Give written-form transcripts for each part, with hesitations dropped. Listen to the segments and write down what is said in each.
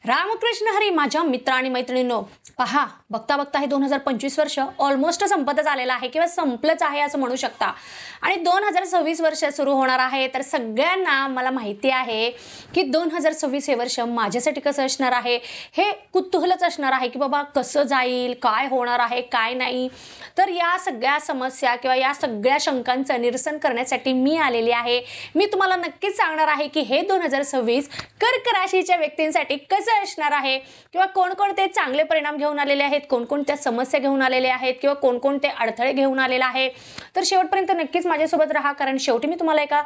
रामकृष्ण हरी माझ्या मित्र आणि मैत्रिणींनो, पहा बघता बघता हे 2025 वर्ष ऑलमोस्ट संपतच आलेलं आहे किंवा संपलंच आहे असं म्हणू शकता आणि 2026 वर्ष सुरू होणार आहे। तर सगळ्यांना मला माहिती आहे की 2026 हे वर्ष माझ्यासाठी कसं असणार आहे, हे कुतूहलच असणार आहे की बाबा कसं जाईल, काय होणार आहे, काय नाही। तर या सगळ्या समस्या किंवा या सगळ्या शंकांचं निरसन करण्यासाठी मी आलेली आहे। मी तुम्हाला नक्कीच सांगणार आहे की हे 2026 कर्क राशीच्या व्यक्तींसाठी कसं असणार आहे किंवा कोणकोणते चांगले परिणाम घेऊन आलेले आहेत, कोणकोणत्या समस्या घेऊन आलेले आहेत किंवा कोणकोणते अडथळे घेऊन आलेले आहे। तर शेवटपर्यंत नक्कीच माझ्यासोबत राहा, कारण शेवटी मी तुम्हाला एका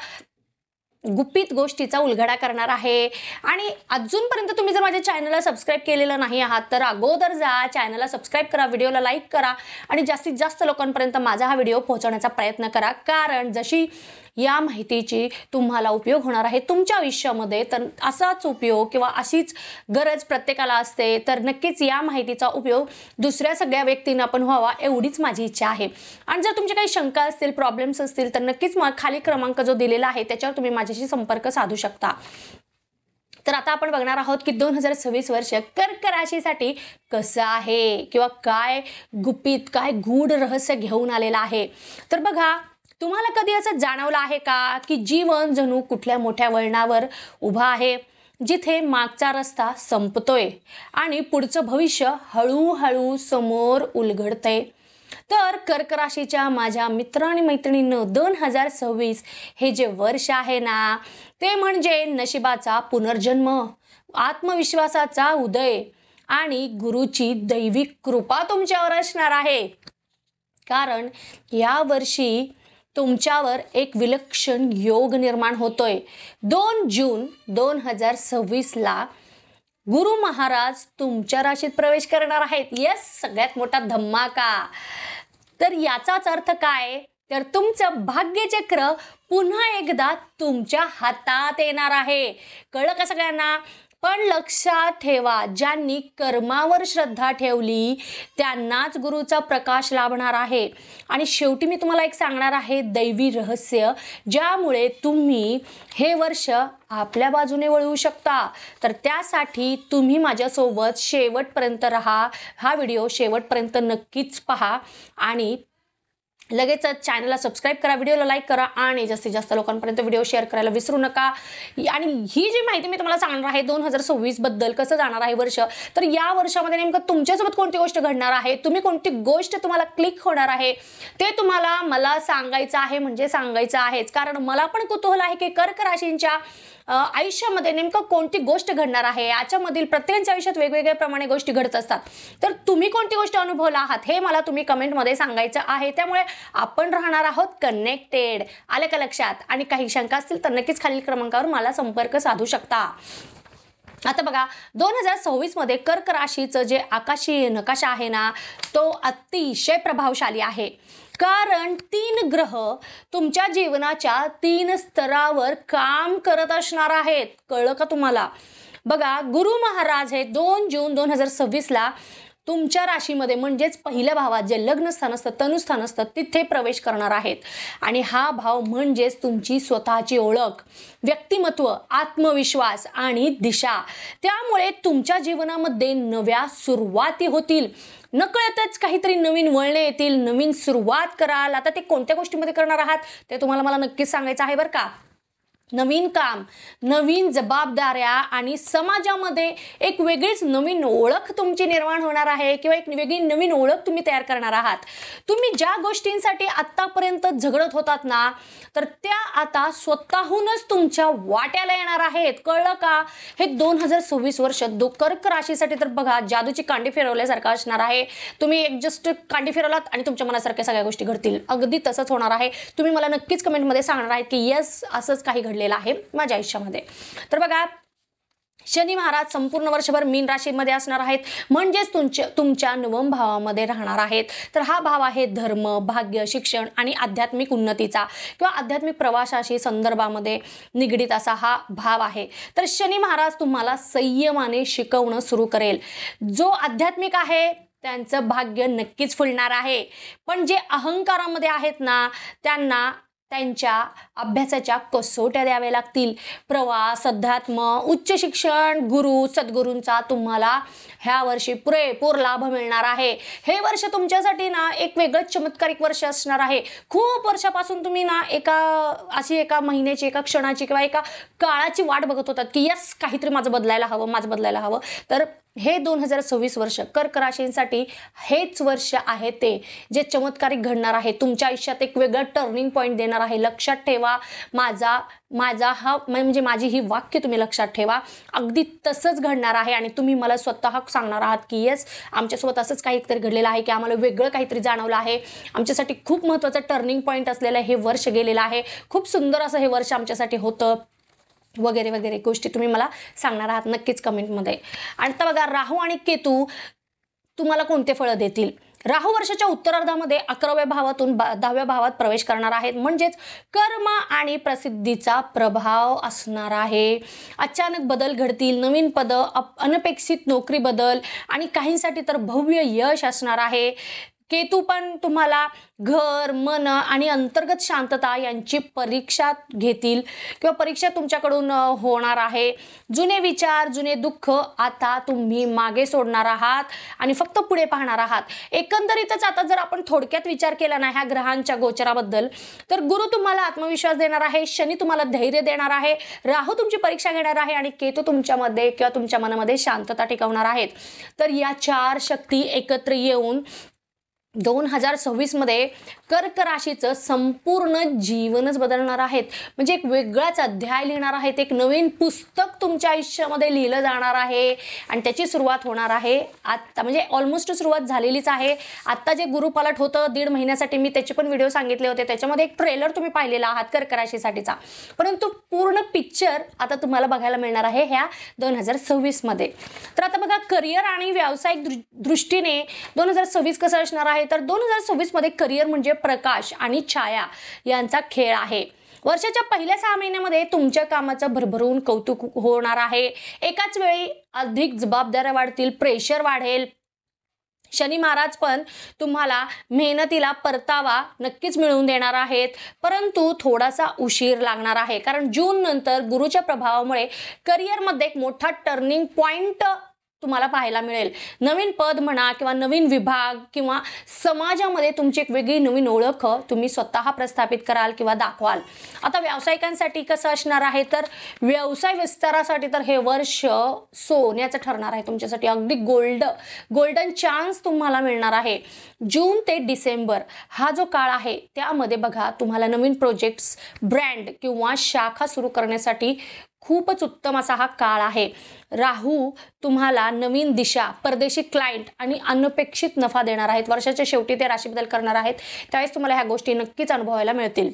गुपित गोष्टीचा उलगडा करणार आहे। आणि अजूनपर्यंत तुम्ही जर माझ्या चॅनलला सबस्क्राइब केलेलं नाही आहात तर अगोदर जा, चॅनलला सबस्क्राइब करा, व्हिडिओला लाईक करा आणि जास्तीत जास्त लोकांपर्यंत माझा हा व्हिडिओ पोहोचवण्याचा प्रयत्न करा। कारण जशी या माहितीची तुम्हाला उपयोग होणार आहे तुमच्या आयुष्यामध्ये, तर असाच उपयोग किंवा अशीच गरज प्रत्येकाला असते, तर नक्कीच या माहितीचा उपयोग दुसऱ्या सगळ्या व्यक्तींना पण व्हावा एवढीच माझी इच्छा आहे। आणि जर तुमच्या काही शंका असतील, प्रॉब्लेम्स असतील तर नक्कीच खाली क्रमांक जो दिलेला आहे त्याच्यावर तुम्ही माझ्याशी संपर्क साधू शकता। तर आता आपण बघणार आहोत की 2026 वर्ष कर्क राशीसाठी कसं आहे किंवा काय गुपित, काय गूढ रहस्य घेऊन आलेलं आहे। तर बघा, तुम्हाला कधी असं जाणवलं आहे का की जीवन जणू कुठल्या मोठ्या वळणावर उभा आहे, जिथे मागचा रस्ता संपतोय आणि पुढचं भविष्य हळूहळू समोर उलगडतंय। तर कर्क राशीच्या माझ्या मित्र आणि मैत्रिणींनो, 2026 हे जे वर्ष आहे ना, ते म्हणजे नशिबाचा पुनर्जन्म, आत्मविश्वासाचा उदय आणि गुरुची दैविक कृपा तुमच्यावर असणार आहे। कारण या वर्षी तुमच्यावर एक विलक्षण योग निर्माण होतोय। 2 जून 2026 ला गुरु महाराज तुमच्या राशीत प्रवेश करणार आहेत। यस, सगळ्यात मोठा धमाका। तर याचाच अर्थ काय, तर तुमचं भाग्यचक्र पुन्हा एकदा तुमच्या हातात येणार आहे। कळलं का सगळ्यांना? पण लक्षात ठेवा, ज्यांनी कर्मावर श्रद्धा ठेवली त्यांनाच गुरुचा प्रकाश लाभणार आहे। आणि शेवटी मी तुम्हाला एक सांगणार आहे दैवी रहस्य, ज्यामुळे तुम्ही हे वर्ष आपल्या बाजूने वळवू शकता। तर त्यासाठी तुम्ही माझ्यासोबत शेवटपर्यंत राहा, हा व्हिडिओ शेवटपर्यंत नक्कीच पहा आणि लगेच चॅनलला सबस्क्राइब करा, व्हिडिओला लाईक करा आणि जास्तीत जास्त लोकांपर्यंत व्हिडिओ शेअर करायला विसरू नका। आणि ही जी माहिती मी तुम्हाला सांगणार आहे 2026 बद्दल कसं जाणार आहे वर्ष, तर या वर्षामध्ये नेमकं तुमच्यासोबत कोणती गोष्ट घडणार आहे, तुम्ही कोणती गोष्ट तुम्हाला क्लिक होणार आहे, ते तुम्हाला मला सांगायचं आहे, म्हणजे सांगायचं आहेच। कारण मला पण कुतूहल आहे की कर्क राशींच्या आयुष्यामध्ये नेमकं कोणती गोष्ट घडणार आहे। याच्यामधील प्रत्येकाच्या आयुष्यात वेगवेगळ्या प्रमाणे गोष्टी घडत असतात। तर तुम्ही कोणती गोष्ट अनुभवला आहात हे मला तुम्ही कमेंटमध्ये सांगायचं आहे। त्यामुळे आपण राहणार आहोत कनेक्टेड। आलं का लक्षात? आणि काही शंका असतील तर नक्कीच खालील क्रमांकावर मला संपर्क साधू शकता। आता बघा, 2026 मध्ये कर्क राशीचं जे आकाशीय नकाशा आहे ना, तो अतिशय प्रभावशाली आहे। कारण 3 ग्रह तुमच्या जीवनाच्या 3 स्तरावर काम करत असणार आहेत। कळलं का तुम्हाला? बघा, गुरु महाराज हे 2 जून 2026 ला तुमच्या राशीमध्ये म्हणजेच पहिल्या भावात जे लग्न स्थान असतं, तनुस्थान असतं, तिथे प्रवेश करणार आहेत। आणि हा भाव म्हणजेच तुमची स्वतःची ओळख, व्यक्तिमत्व, आत्मविश्वास आणि दिशा। त्यामुळे तुमच्या जीवनामध्ये नव्या सुरुवाती होतील, नकळतच काहीतरी नवीन वळणे येतील, नवीन सुरुवात कराल। आता ते कोणत्या गोष्टीमध्ये करणार आहात ते तुम्हाला मला नक्कीच सांगायचं आहे बरं का। नवीन काम, नवीन जबाबदाऱ्या आणि समाजामध्ये एक वेगळीच नवीन ओळख तुमची निर्माण होणार आहे किंवा एक वेगळी नवीन ओळख तुम्ही तयार करणार आहात। तुम्ही ज्या गोष्टींसाठी आतापर्यंत झगडत होतात ना, तर त्या आता स्वतःहूनच तुमच्या वाट्याला येणार आहेत। कळलं का? हे 2026 वर्ष कर्क राशीसाठी तर बघा, जादूची कांडी फिरवल्यासारखं असणार आहे। तुम्ही एक जस्ट कांडी फिरवलात आणि तुमच्या मनासारख्या सगळ्या गोष्टी घडतील। अगदी तसंच होणार आहे। तुम्ही मला नक्कीच कमेंटमध्ये सांगणार आहेत की यस, असंच काही घडलेलं आहे माझ्या आयुष्यामध्ये। तर बघा, शनी महाराज संपूर्ण वर्षभर मीन राशीमध्ये असणार आहेत, म्हणजेच तुमच्या 9व्या भावामध्ये राहणार आहेत। तर हा भाव आहे धर्म, भाग्य, शिक्षण आणि आध्यात्मिक उन्नतीचा किंवा आध्यात्मिक प्रवासाशी संदर्भामध्ये निगडीत असा हा भाव आहे। तर शनी महाराज तुम्हाला संयमाने शिकवणं सुरू करेल। जो आध्यात्मिक आहे त्यांचं भाग्य नक्कीच फुलणार आहे, पण जे अहंकारामध्ये आहेत ना, त्यांना त्यांच्या अभ्यासाच्या कसोट्या द्याव्या लागतील. प्रवास, अध्यात्म, उच्च शिक्षण, गुरु, सद्गुरूंचा तुम्हाला ह्या वर्षी पुरेपूर लाभ मिळणार आहे. हे वर्ष तुमच्यासाठी ना एक वेगळंच चमत्कारिक वर्ष असणार आहे. खूप वर्षापासून तुम्ही ना एका महिन्याची, एका क्षणाची किंवा एका काळाची वाट बघत होतात की यस काहीतरी माझं बदलायला हवं. तर हे 2026 वर्ष कर्क राशींसाठी हेच वर्ष आहे ते जे चमत्कारिक घडणार आहे. तुमच्या आयुष्यात एक वेगळं टर्निंग पॉईंट देणार आहे. लक्षात ठेवा, माझी ही वाक्य तुम्ही लक्षात ठेवा. अगदी तसंच घडणार आहे आणि तुम्ही मला स्वतः सांगणार आहात की येस आमच्यासोबत असंच काहीतरी घडलेलं आहे की आम्हाला वेगळं काहीतरी जाणवलं आहे. आमच्यासाठी खूप महत्त्वाचं टर्निंग पॉईंट असलेलं हे वर्ष गेलेलं आहे. खूप सुंदर असं हे वर्ष आमच्यासाठी होतं वगैरे वगैरे गोष्टी तुम्ही मला सांगणार आहात नक्कीच कमेंटमध्ये. आणि आता बघा, राहू आणि केतू तुम्हाला कोणते फळं देतील. राहू वर्षाच्या उत्तरार्धामध्ये 11व्या भावातून 10व्या भावात प्रवेश करणार आहेत. म्हणजेच कर्म आणि प्रसिद्धीचा प्रभाव असणार आहे. अचानक बदल घडतील, नवीन पद, अनपेक्षित नोकरी बदल आणि काहींसाठी तर भव्य यश असणार आहे. केतू पण तुम्हाला घर, मन आणि अंतर्गत शांतता यांची परीक्षा घेतील किंवा परीक्षा तुमच्याकडून होणार आहे. जुने विचार, जुने दुःख आता तुम्ही मागे सोडणार आहात आणि फक्त पुढे पाहणार आहात. एकंदरीतच आता जर आपण थोडक्यात विचार केला ना ह्या ग्रहांच्या गोचराबद्दल, तर गुरु तुम्हाला आत्मविश्वास देणार आहे, शनी तुम्हाला धैर्य देणार आहे, राहू तुमची परीक्षा घेणार आहे आणि केतू तुमच्यामध्ये किंवा तुमच्या मनामध्ये शांतता टिकवणार आहेत. तर या 4 शक्ती एकत्र येऊन 2026 मध्ये कर्क राशीचं संपूर्ण जीवनच बदलणार आहेत. म्हणजे एक वेगळाच अध्याय लिहिणार आहेत. एक नवीन पुस्तक तुमच्या आयुष्यामध्ये लिहिलं जाणार आहे आणि त्याची सुरुवात होणार आहे आत्ता. म्हणजे ऑलमोस्ट सुरुवात झालेलीच आहे. आत्ता जे गुरुपालट होतं 1.5 महिन्यासाठी मी त्याचे पण व्हिडिओ सांगितले होते. त्याच्यामध्ये एक ट्रेलर तुम्ही पाहिलेला आहात कर्क राशीसाठीचा. परंतु पूर्ण पिक्चर आता तुम्हाला बघायला मिळणार आहे ह्या 2026 मध्ये. तर आता बघा, करिअर आणि व्यावसायिक दृष्टीने 2026 कसं असणार आहे. तर 2026 मध्ये करिअर म्हणजे प्रकाश आणि छाया यांचा खेळ आहे. वर्षाच्या पहिल्या 6 महिन्यामध्ये तुमच्या कामाचं भरभरून कौतुक होणार आहे. एकाच वेळी अधिक जबाबदाऱ्या वाढतील, प्रेशर वाढेल. शनी महाराज पण तुम्हाला मेहनतीला परतावा नक्कीच मिळवून देणार आहेत, परंतु थोडासा उशीर लागणार आहे. कारण जून नंतर गुरुच्या प्रभावामुळे करिअरमध्ये एक मोठा टर्निंग पॉइंट तुम्हाला पाहायला मिळेल. नवीन पद म्हणा किंवा नवीन विभाग किंवा समाजामध्ये तुमची एक वेगळी नवीन ओळख तुम्ही स्वतः प्रस्थापित कराल किंवा दाखवाल. आता व्यावसायिकांसाठी कसं असणार आहे. तर व्यवसाय विस्तारासाठी तर हे वर्ष सोन्याचं ठरणार आहे तुमच्यासाठी. अगदी गोल्डन चान्स तुम्हाला मिळणार आहे. जून ते डिसेंबर हा जो काळ आहे त्यामध्ये बघा तुम्हाला नवीन प्रोजेक्ट्स, ब्रँड किंवा शाखा सुरू करण्यासाठी खूपच उत्तम असा हा काळ आहे. राहू तुम्हाला नवीन दिशा, परदेशी क्लायंट आणि अनपेक्षित नफा देणार आहेत. वर्षाच्या शेवटी ते राशी बदल करणार आहेत, त्यावेळेस तुम्हाला ह्या गोष्टी नक्कीच अनुभवायला मिळतील.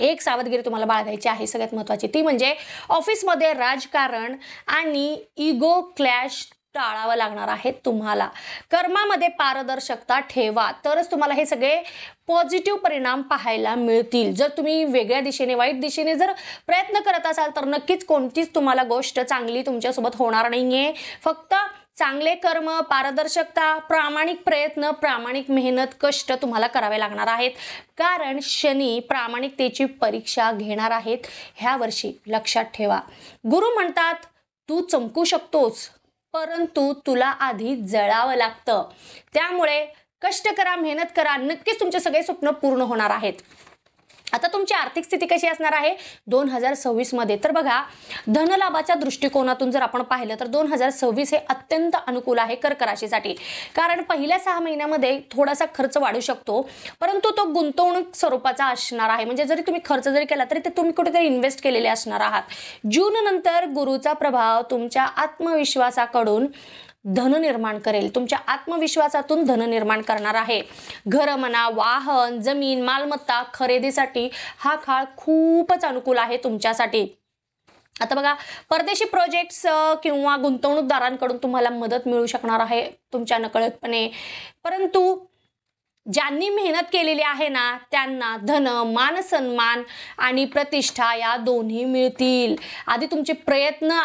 एक सावधगिरी तुम्हाला बाळगायची आहे सगळ्यात महत्त्वाची, ती म्हणजे ऑफिसमध्ये राजकारण आणि इगो क्लॅश टाळावं लागणार आहे तुम्हाला. कर्मामध्ये पारदर्शकता ठेवा, तरच तुम्हाला हे सगळे पॉझिटिव्ह परिणाम पाहायला मिळतील. जर तुम्ही वेगळ्या दिशेने, वाईट दिशेने जर प्रयत्न करत असाल तर नक्कीच कोणतीच तुम्हाला गोष्ट चांगली तुमच्यासोबत होणार नाहीये. फक्त चांगले कर्म, पारदर्शकता, प्रामाणिक प्रयत्न, प्रामाणिक मेहनत, कष्ट तुम्हाला करावे लागणार आहेत. कारण शनी प्रामाणिकतेची परीक्षा घेणार आहेत ह्या वर्षी. लक्षात ठेवा, गुरु म्हणतात तू चमकू शकतोस, परंतु तुला आधी जळावं लागतं. त्यामुळे कष्ट करा, मेहनत करा, नक्कीच तुमचे सगळे स्वप्न पूर्ण होणार आहेत. आता तुमची आर्थिक स्थिती कशी असणार आहे 2026 मध्ये. तर बघा, धनलाभाच्या दृष्टिकोनातून जर आपण पाहिलं तर 2026 हे अत्यंत अनुकूल आहे कर्क राशीसाठी. कारण पहिल्या 6 महिन्यामध्ये थोडासा खर्च वाढू शकतो, परंतु तो गुंतवणूक स्वरूपाचा असणार आहे. म्हणजे जरी तुम्ही खर्च जरी केला तरी ते तुम्ही कुठेतरी इन्व्हेस्ट केलेले असणार आहात. जून नंतर गुरुचा प्रभाव तुमच्या आत्मविश्वासाकडून धन निर्माण करेल. तुमच्या आत्मविश्वासातून धन निर्माण करणार आहे. घर म्हणा, वाहन, जमीन, मालमत्ता खरेदीसाठी हा काळ खूपच अनुकूल आहे तुमच्यासाठी. आता बघा, परदेशी प्रोजेक्ट्स किंवा गुंतवणूकदारांकडून तुम्हाला मदत मिळू शकणार आहे तुमच्या नकळतपणे. परंतु ज्यांनी मेहनत केलेली आहे ना त्यांना धन, मान, सन्मान आणि प्रतिष्ठा या दोन्ही मिळतील. आधी तुमचे प्रयत्न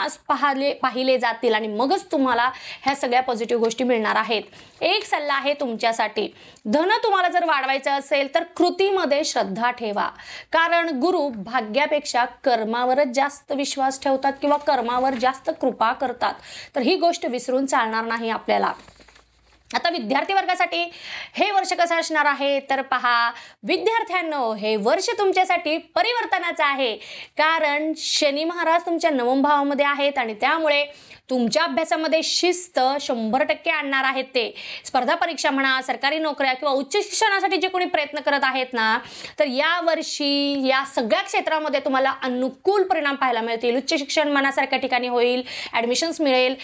पाहिले जातील आणि मगच तुम्हाला ह्या सगळ्या पॉझिटिव्ह गोष्टी मिळणार आहेत. एक सल्ला आहे तुमच्यासाठी, धन तुम्हाला जर वाढवायचं असेल तर कृतीमध्ये श्रद्धा ठेवा. कारण गुरु भाग्यापेक्षा कर्मावरच जास्त विश्वास ठेवतात किंवा कर्मावर जास्त कृपा करतात. तर ही गोष्ट विसरून चालणार नाही आपल्याला. आता विद्यार्थी वर्गासाठी हे वर्ष कसं असणार आहे तर पहा विद्यार्थ्यांनो, हे वर्ष तुमच्यासाठी परिवर्तनाचं आहे. कारण शनी महाराज तुमच्या नवम भावामध्ये आहेत आणि त्यामुळे तुमच्या अभ्यासामध्ये शिस्त 100% आणणार आहेत. ते स्पर्धा परीक्षा म्हणा, सरकारी नोकऱ्या किंवा उच्च शिक्षणासाठी जे कोणी प्रयत्न करत आहेत ना, तर या वर्षी या सगळ्या क्षेत्रामध्ये तुम्हाला अनुकूल परिणाम पाहायला मिळतील. उच्च शिक्षण मनासारख्या ठिकाणी होईल, ॲडमिशन्स मिळेल.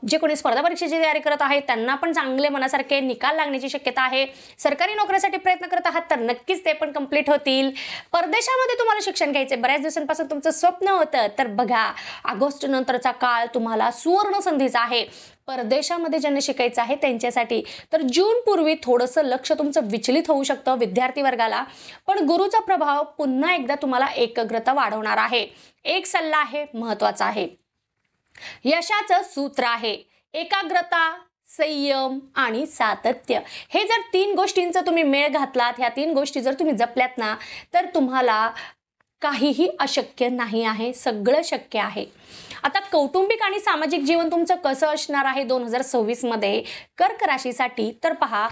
जे कोणी स्पर्धा परीक्षेची तयारी करत आहेत त्यांना पण चांगले मनासारखे निकाल लागण्याची शक्यता आहे. सरकारी नोकरीसाठी प्रयत्न करत आहात तर नक्कीच ते पण कंप्लीट होतील. परदेशामध्ये तुम्हाला शिक्षण घ्यायचे बऱ्याच दिवसांपासून तुमचं स्वप्न होतं, तर बघा ऑगस्ट नंतरचा काळ तुम्हाला सुवर्ण संधीचा आहे. परदेशामध्ये ज्यांना शिकायचं आहे त्यांच्यासाठी तर जून पूर्वी थोडंसं लक्ष तुमचं विचलित होऊ शकतं विद्यार्थी वर्गाला, पण गुरुचा प्रभाव पुन्हा एकदा तुम्हाला एकाग्रता वाढवणार आहे. एक सल्ला आहे, महत्त्वाचा आहे. यशाचं सूत्र आहे एकाग्रता, संयम आणि सातत्य. हे जर 3 गोष्टींचा तुम्ही मेळ घातलात, ह्या 3 गोष्टी जर तुम्ही जपल्यात ना, तर तुम्हाला काहीही अशक्य नाही आहे, सगळं शक्य आहे. आता कौटुंबिक आणि सामाजिक जीवन तुमचं कसं असणार आहे 2026 मध्ये कर्क राशीसाठी तर पहा,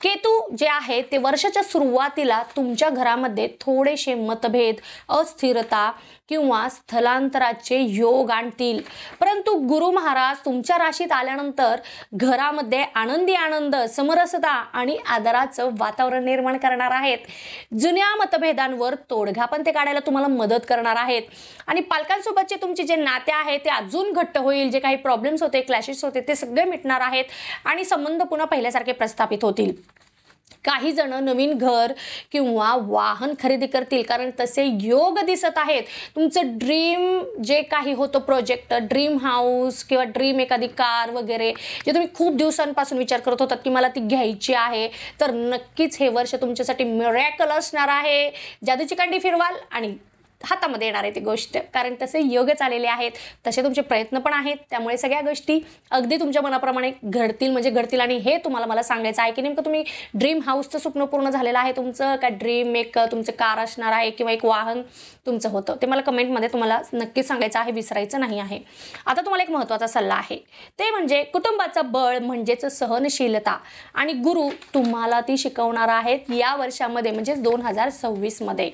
केतू जे आहे ते वर्षाच्या सुरुवातीला तुमच्या घरामध्ये थोडेसे मतभेद, अस्थिरता किंवा स्थलांतराचे योग आणतील. परंतु गुरु महाराज तुमच्या राशीत आल्यानंतर घरामध्ये आनंदी आनंद, समरसता आणि आदराचं वातावरण निर्माण करणार आहेत. जुन्या मतभेदांवर तोडगा पण ते काढायला तुम्हाला मदत करणार आहेत. आणि पालकांसोबतचे तुमचे जे नाते आहे ते अजून घट्ट होईल. जे काही प्रॉब्लेम्स होते, क्लॅशेस होते, ते सगळे मिटणार आहेत आणि संबंध पुन्हा पहिल्यासारखे प्रस्थापित होतील. काही जण नवीन घर किंवा वाहन खरेदी करतील, कारण तसे योग दिसत आहेत. तुमचं ड्रीम जे काही होतं प्रोजेक्ट, ड्रीम हाऊस किंवा ड्रीम एखादी कार वगैरे, जे तुम्ही खूप दिवसांपासून विचार करत होतात की मला ती घ्यायची आहे, तर नक्कीच हे वर्ष तुमच्यासाठी मिरॅकल असणार आहे. जादूची कांडी फिरवाल आणि हातामध्ये येणार आहे ती गोष्ट, कारण तसे योगच आलेले आहेत, तसे तुमचे प्रयत्न पण आहेत. त्यामुळे सगळ्या गोष्टी अगदी तुमच्या मनाप्रमाणे घडतील, म्हणजे घडतील. आणि हे तुम्हाला मला सांगायचं आहे की नेमकं तुम्ही ड्रीम हाऊसचं स्वप्न पूर्ण झालेलं आहे तुमचं, का ड्रीम एक तुमचं कार असणार आहे किंवा एक वाहन तुमचं होतं, ते मला कमेंटमध्ये तुम्हाला नक्कीच सांगायचं आहे, विसरायचं नाही आहे. आता तुम्हाला एक महत्त्वाचा सल्ला आहे, ते म्हणजे कुटुंबाचं बळ म्हणजेच सहनशीलता. आणि गुरु तुम्हाला ती शिकवणार आहेत या वर्षामध्ये, म्हणजेच 2026 मध्ये.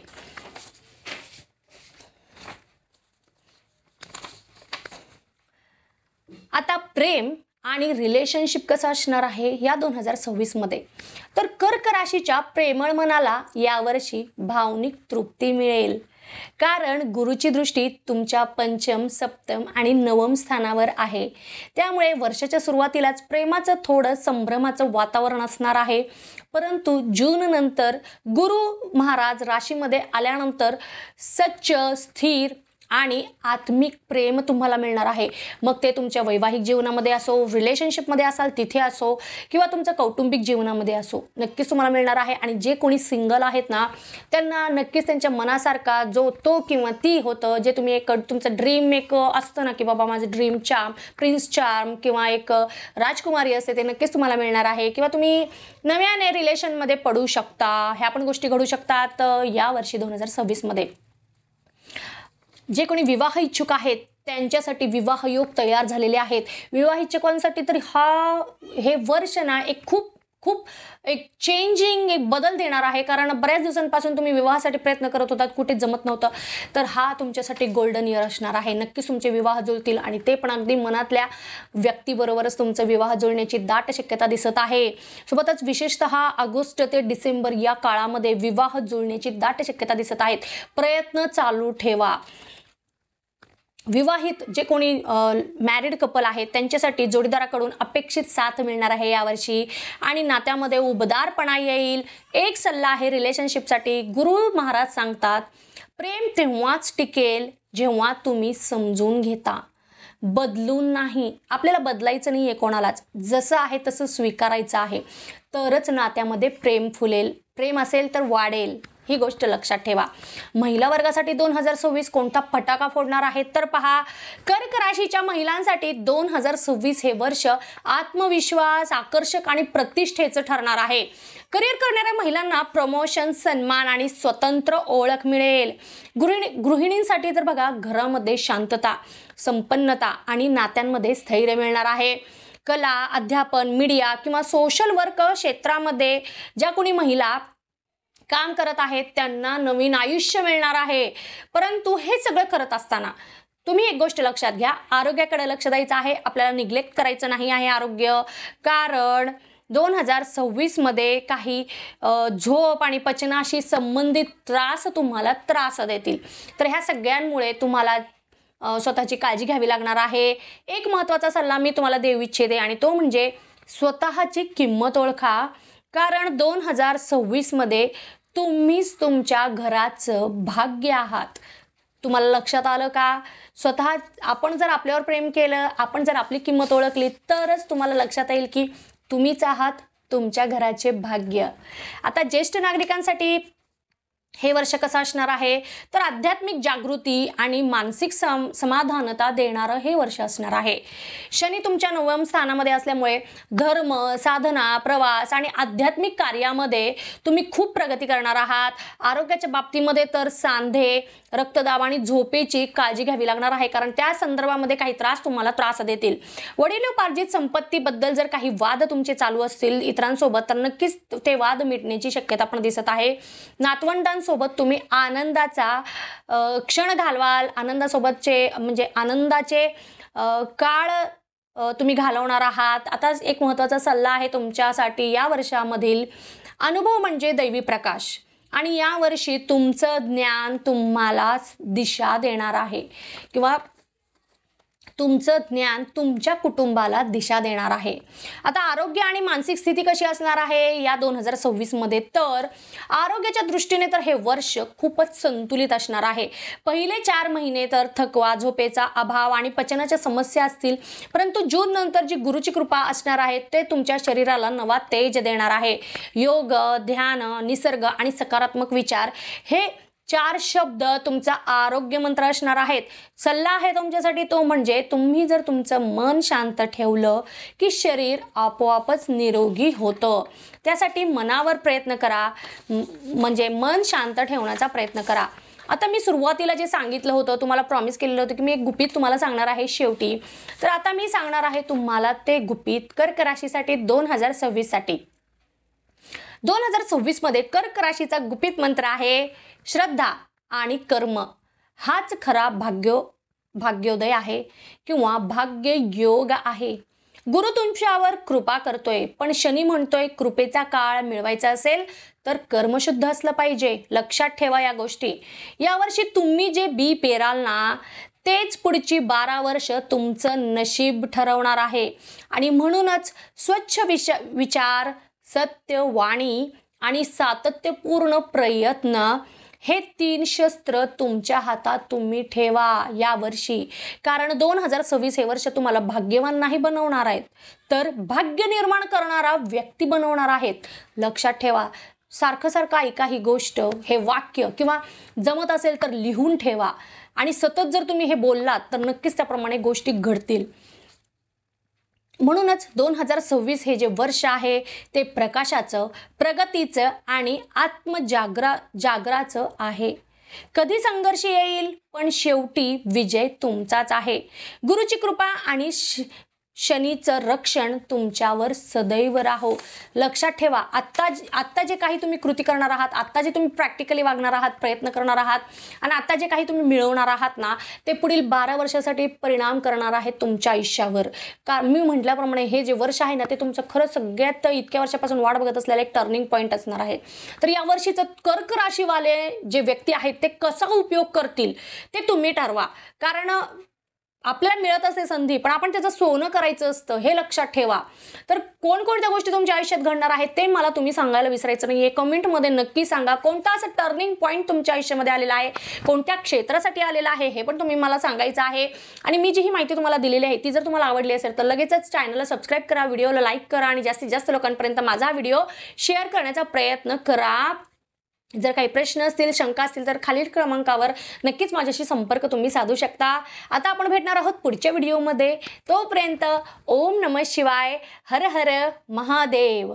आता प्रेम आणि रिलेशनशिप कसं असणार आहे या 2026 मध्ये तर कर्क राशीच्या प्रेमळ मनाला यावर्षी भावनिक तृप्ती मिळेल. कारण गुरुची दृष्टी तुमच्या पंचम, सप्तम आणि नवम स्थानावर आहे. त्यामुळे वर्षाच्या सुरुवातीलाच प्रेमाचं थोडं संभ्रमाचं वातावरण असणार आहे. परंतु जून नंतर गुरु महाराज राशीमध्ये आल्यानंतर सच्च, स्थिर आणि आत्मिक प्रेम तुम्हाला मिळणार आहे. मग ते तुमच्या वैवाहिक जीवनामध्ये असो, रिलेशनशिपमध्ये असाल तिथे असो, किंवा तुमच्या कौटुंबिक जीवनामध्ये असो, नक्कीच तुम्हाला मिळणार आहे. आणि जे कोणी सिंगल आहेत ना, त्यांना नक्कीच त्यांच्या मनासारखा जो तो किंवा ती होतं, जे तुम्ही एक तुमचं ड्रीम एक असतं ना की बाबा माझं ड्रीम चार्म, प्रिन्स चार्म किंवा एक राजकुमारी असते, ते नक्कीच तुम्हाला मिळणार आहे. किंवा तुम्ही नव्याने रिलेशनमध्ये पडू शकता, ह्या पण गोष्टी घडू शकतात यावर्षी 2026 मध्ये. जे कोणी विवाह इच्छुक आहेत त्यांच्यासाठी विवाह योग तयार झालेले आहेत. विवाह इच्छुकांसाठी तर हे वर्ष ना एक खूप एक चेंजिंग, एक बदल देणार आहे. कारण बऱ्याच दिवसांपासून तुम्ही विवाहासाठी प्रयत्न करत होतात, कुठे जमत नव्हतं, तर हा तुमच्यासाठी गोल्डन इयर असणार आहे. नक्कीच तुमचे विवाह जुळतील आणि ते पण अगदी मनातल्या व्यक्तीबरोबरच तुमचं विवाह जुळण्याची दाट शक्यता दिसत आहे. सोबतच विशेषतः ऑगस्ट ते डिसेंबर या काळामध्ये विवाह जुळण्याची दाट शक्यता दिसत आहेत. प्रयत्न चालू ठेवा. विवाहित जे कोणी मॅरिड कपल आहेत त्यांच्यासाठी जोडीदाराकडून अपेक्षित साथ मिळणार आहे यावर्षी आणि नात्यामध्ये उबदारपणा येईल. एक सल्ला आहे रिलेशनशिपसाठी, गुरु महाराज सांगतात प्रेम तेव्हाच टिकेल जेव्हा तुम्ही समजून घेता. बदलून नाही, आपल्याला बदलायचं नाही आहे कोणालाच, जसं आहे तसं स्वीकारायचं आहे, तरच नात्यामध्ये प्रेम फुलेल, प्रेम असेल तर वाढेल, ही गोष्ट लक्षात ठेवा. महिला वर्गासाठी 2026 कोणता फटाका फोडणार आहे तर पहा, कर्क राशीच्या महिलांसाठी 2026 हे वर्ष आत्मविश्वास, आकर्षक आणि प्रतिष्ठेचं ठरणार आहे. करिअर करणाऱ्या महिलांना प्रमोशन, सन्मान आणि स्वतंत्र ओळख मिळेल. गृहिणींसाठी तर बघा, घरामध्ये शांतता, संपन्नता आणि नात्यांमध्ये स्थैर्य मिळणार आहे. कला, अध्यापन, मीडिया किंवा सोशल वर्क क्षेत्रामध्ये ज्या कोणी महिला काम करत आहेत त्यांना नवीन आयुष्य मिळणार आहे. परंतु हे सगळं करत असताना तुम्ही एक गोष्ट लक्षात घ्या, आरोग्याकडे लक्ष द्यायचं आहे. आपल्याला निग्लेक्ट करायचं नाही आहे आरोग्य, कारण 2026 मध्ये काही झोप आणि पचनाशी संबंधित तुम्हाला त्रास देतील. तर ह्या सगळ्यांमुळे तुम्हाला स्वतःची काळजी घ्यावी लागणार आहे. एक महत्त्वाचा सल्ला मी तुम्हाला देऊ इच्छिते आणि तो म्हणजे स्वतःची किंमत ओळखा, कारण 2026 मध्ये तुम्हीच तुमच्या घराचं भाग्य आहात. तुम्हाला लक्षात आलं का? स्वतः आपण जर आपल्यावर प्रेम केलं, आपण जर आपली किंमत ओळखली, तरच तुम्हाला लक्षात येईल की तुम्हीच आहात तुमच्या घराचे भाग्य. आता ज्येष्ठ नागरिकांसाठी हे वर्ष कसं असणार आहे तर आध्यात्मिक जागृती आणि मानसिक समाधानता देणारं हे वर्ष असणार आहे. शनी तुमच्या 9व्या स्थानामध्ये असल्यामुळे धर्म, साधना, प्रवास आणि आध्यात्मिक कार्यामध्ये तुम्ही खूप प्रगती करणार आहात. आरोग्याच्या बाबतीमध्ये तर सांधे, रक्तदाब आणि झोपेची काळजी घ्यावी लागणार आहे, कारण त्या संदर्भामध्ये काही तुम्हाला त्रास देतील. वडिलोपार्जित संपत्तीबद्दल जर काही वाद तुमचे चालू असतील इतरांसोबत, तर नक्कीच ते वाद मिटण्याची शक्यता पण दिसत आहे. नातवंडांसोबत तुम्ही आनंदाचा क्षण घालवाल, आनंदासोबतचे म्हणजे आनंदाचे काळ तुम्ही घालवणार आहात. आता एक महत्त्वाचा सल्ला आहे तुमच्यासाठी या वर्षामधील अनुभव म्हणजे दैवी प्रकाश, आणि या वर्षी तुमचं ज्ञान तुम्हाला दिशा देणार आहे किंवा तुमचं ज्ञान तुमच्या कुटुंबाला दिशा देणार आहे. आता आरोग्य आणि मानसिक स्थिती कशी असणार आहे या 2026 मध्ये, तर आरोग्याच्या दृष्टीने तर हे वर्ष खूपच संतुलित असणार आहे. पहिले 4 महिने तर थकवा, झोपेचा अभाव आणि पचनाच्या समस्या असतील, परंतु जून नंतर जी गुरुची कृपा असणार आहे ते तुमच्या शरीराला नवा तेज देणार आहे. योग, ध्यान, निसर्ग आणि सकारात्मक विचार हे 4 शब्द तुमचा आरोग्य मंत्र असणार आहेत. सल्ला आहे तुमच्यासाठी तो म्हणजे तुम्ही जर तुमचं मन शांत ठेवलं की शरीर आपोआपच निरोगी होतं. त्यासाठी मनावर प्रयत्न करा, म्हणजे मन शांत ठेवण्याचा प्रयत्न करा. आता मी सुरुवातीला जे सांगितलं होतं, तुम्हाला प्रॉमिस केलेलं होतं की मी एक गुपित तुम्हाला सांगणार आहे शेवटी, तर आता मी सांगणार आहे तुम्हाला ते गुपित कर्क राशीसाठी 2026 साठी. 2026 मध्ये कर्क राशीचा गुपित मंत्र आहे श्रद्धा आणि कर्म. हाच खरा भाग्योदय आहे किंवा भाग्य योग आहे. गुरु तुमच्यावर कृपा करतोय, पण शनी म्हणतोय कृपेचा काळ मिळवायचा असेल तर कर्मशुद्ध असलं पाहिजे. लक्षात ठेवा या गोष्टी. यावर्षी तुम्ही जे बी पेराल ना तेच पुढची 12 वर्ष तुमचं नशीब ठरवणार आहे. आणि म्हणूनच स्वच्छ विचार, सत्य वाणी आणि सातत्यपूर्ण प्रयत्न हे 3 शस्त्र तुमच्या हातात तुम्ही ठेवा या वर्षी, कारण 2026 हे वर्ष तुम्हाला भाग्यवान नाही बनवणार आहेत, तर भाग्य निर्माण करणारा व्यक्ती बनवणार आहेत. लक्षात ठेवा. सारखं ऐका ही गोष्ट, हे वाक्य, किंवा जमत असेल तर लिहून ठेवा, आणि सतत जर तुम्ही हे बोललात तर नक्कीच त्याप्रमाणे गोष्टी घडतील. म्हणूनच 2026 हे जे वर्ष आहे ते प्रकाशाचं, प्रगतीचं आणि जागराचं आहे. कधी संघर्ष येईल पण शेवटी विजय तुमचाच आहे. गुरुची कृपा आणि शनीचं रक्षण तुमच्यावर सदैव राहो. लक्षात ठेवा. आत्ता जे काही तुम्ही कृती करणार आहात, आत्ता जे तुम्ही प्रॅक्टिकली वागणार आहात, प्रयत्न करणार आहात, आणि आता जे काही तुम्ही मिळवणार आहात ना, ते पुढील 12 वर्षासाठी परिणाम करणार आहे तुमच्या आयुष्यावर. कारण मी म्हटल्याप्रमाणे हे जे वर्ष आहे ना ते तुमचं खरं सगळ्यात इतक्या वर्षापासून वाट बघत असलेलं एक टर्निंग पॉईंट असणार आहे. तर या वर्षीचं कर्क राशीवाले जे व्यक्ती आहेत ते कसा उपयोग करतील ते तुम्ही ठरवा. कारण आपल्याला मिळत असते संधी, पण आपण त्याचं सोनं करायचं असतं, हे लक्षात ठेवा. तर कोणकोणत्या गोष्टी तुमच्या आयुष्यात घडणार आहेत ते मला तुम्ही सांगायला विसरायचं नाही आहे. कमेंटमध्ये नक्की सांगा. कोणता असं टर्निंग पॉईंट तुमच्या आयुष्यामध्ये आलेला आहे, कोणत्या क्षेत्रासाठी आलेला आहे, हे पण तुम्ही मला सांगायचं आहे. आणि मी जी ही माहिती तुम्हाला दिलेली आहे ती जर तुम्हाला आवडली असेल तर लगेचच चॅनलला सबस्क्राईब करा, व्हिडिओला लाईक करा आणि जास्तीत जास्त लोकांपर्यंत माझा व्हिडिओ शेअर करण्याचा प्रयत्न करा. जर काही प्रश्न असतील, शंका असतील तर खालील क्रमांकावर नक्कीच माझ्याशी संपर्क तुम्ही साधू शकता. आता आपण भेटणार आहोत पुढच्या व्हिडिओमध्ये. तोपर्यंत ओम नमः शिवाय, हर हर महादेव.